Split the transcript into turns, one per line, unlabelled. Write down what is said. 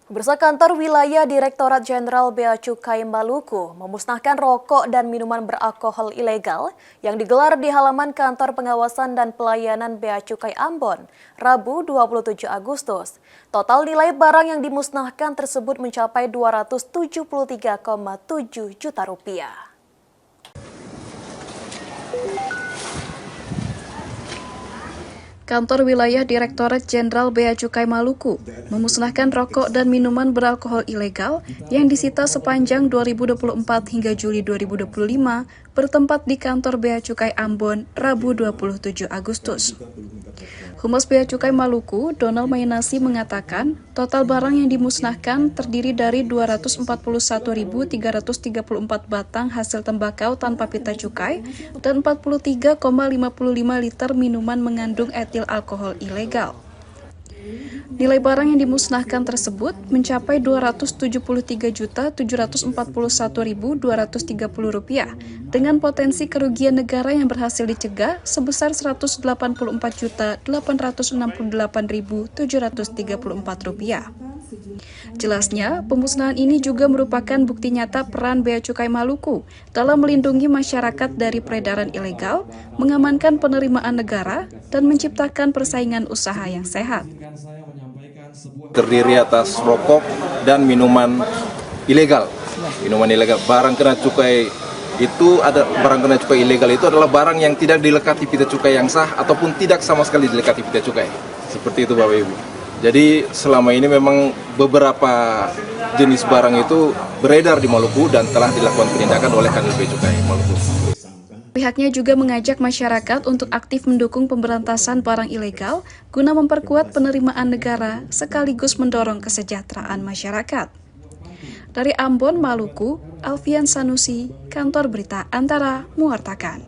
Pemirsa, kantor wilayah Direktorat Jenderal Bea Cukai Maluku memusnahkan rokok dan minuman beralkohol ilegal yang digelar di halaman kantor pengawasan dan pelayanan Bea Cukai Ambon, Rabu 27 Agustus. Total nilai barang yang dimusnahkan tersebut mencapai 273,7 juta rupiah. Kantor wilayah Direktorat Jenderal Bea Cukai Maluku memusnahkan rokok dan minuman beralkohol ilegal yang disita sepanjang 2024 hingga Juli 2025 bertempat di kantor Bea Cukai Ambon, Rabu 27 Agustus. Humas Bea Cukai Maluku, Donald Mainasi mengatakan, total barang yang dimusnahkan terdiri dari 241.334 batang hasil tembakau tanpa pita cukai dan 43,55 liter minuman mengandung etil alkohol ilegal. Nilai barang yang dimusnahkan tersebut mencapai Rp273.741.230 dengan potensi kerugian negara yang berhasil dicegah sebesar Rp184.868.734. Jelasnya, pemusnahan ini juga merupakan bukti nyata peran Bea Cukai Maluku dalam melindungi masyarakat dari peredaran ilegal, mengamankan penerimaan negara, dan menciptakan persaingan usaha yang sehat.
Terdiri atas rokok dan minuman ilegal. Barang kena cukai itu adalah barang yang tidak dilekati pita cukai yang sah ataupun tidak sama sekali dilekati pita cukai. Seperti itu, Bapak Ibu. Jadi selama ini memang beberapa jenis barang itu beredar di Maluku dan telah dilakukan penindakan oleh Kanwil Bea Cukai Maluku.
Pihaknya juga mengajak masyarakat untuk aktif mendukung pemberantasan barang ilegal guna memperkuat penerimaan negara sekaligus mendorong kesejahteraan masyarakat. Dari Ambon, Maluku, Alfian Sanusi, Kantor Berita Antara, mewartakan.